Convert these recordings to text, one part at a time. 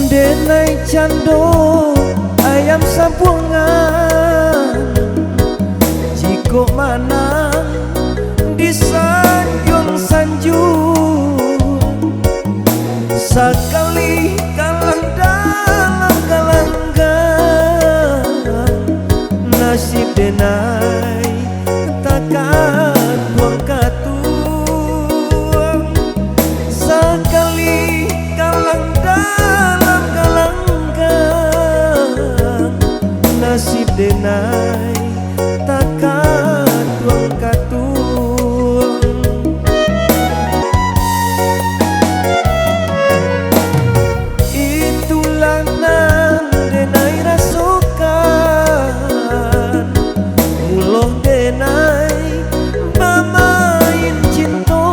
Denai cando ayam sampungan, jiko manang di sanjung sanjung, sekali kalang dalam galanggan, nasib denai takkan tuang katuang, sekali kalang dalam galanggan, nasib denai takkan tuang katuang. Itulah nang denai rasokan, muloh denai bamain cinta,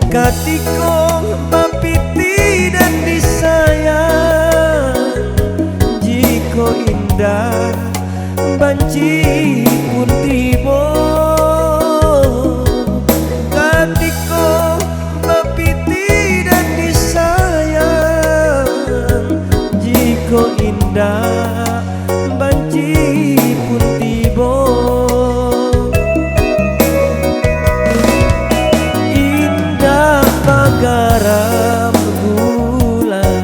katiko mampiti dan disayang, jiko indah banci pun tiba, katiko mampiti dan disayang, jiko indah banci pun tiba. Indah pagaram gulai,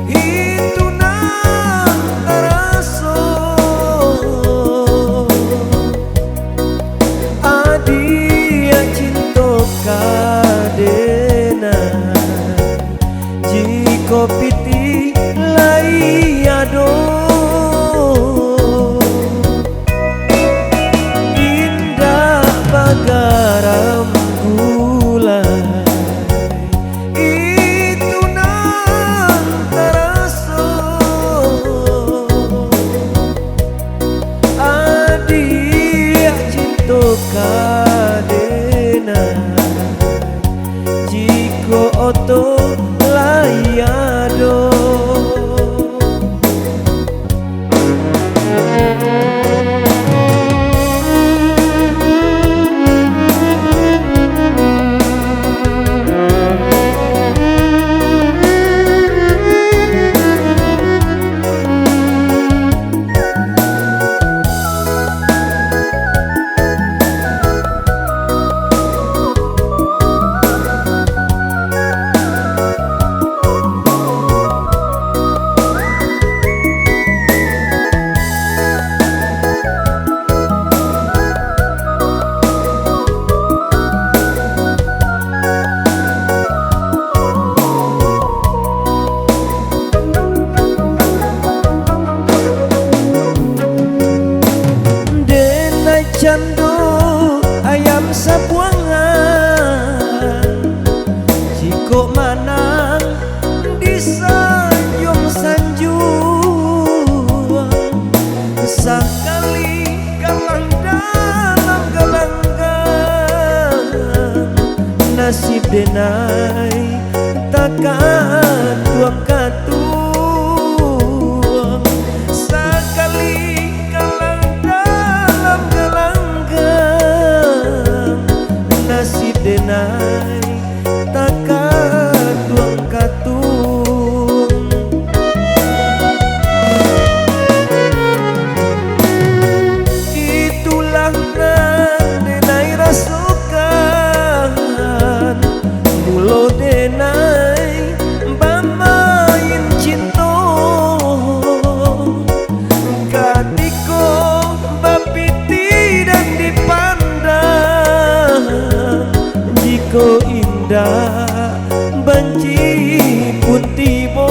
itu nang taraso, adia cinta kadena, jiko piti lai ado. Indah pagaram gulai, itu nang taraso, adia cinta kadena, jiko oto lai ado. Cando ayam sapuangan, jiko manang di sanjung sanjung, sekali kalang dalam galanggan, nasib denai takkan tuang katuang, sekali kalang dalam galanggan, nasib denai takkan tuang katuang. Itulah nang denai rasokan, mulo denai bamain cinta, katiko bapiti dan dipandang, jiko indah banci putih bo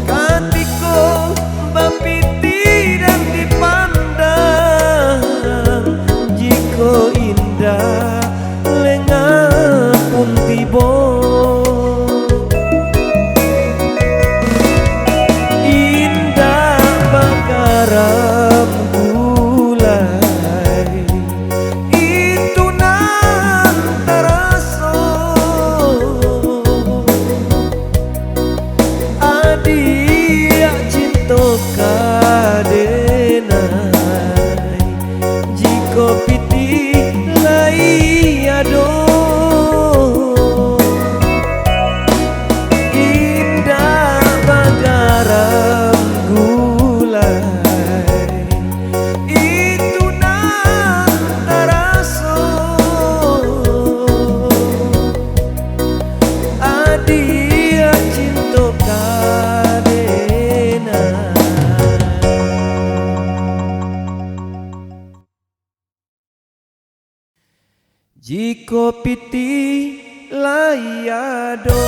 katiko bapiti dan dipandang jiko indah lengah pun tibo indah bakaram gulai itu nan teraso adia cinta kadenai jiko piti lai ado indah bagaram gulai itu nan teraso adia cinta kadenai jiko piti lai ado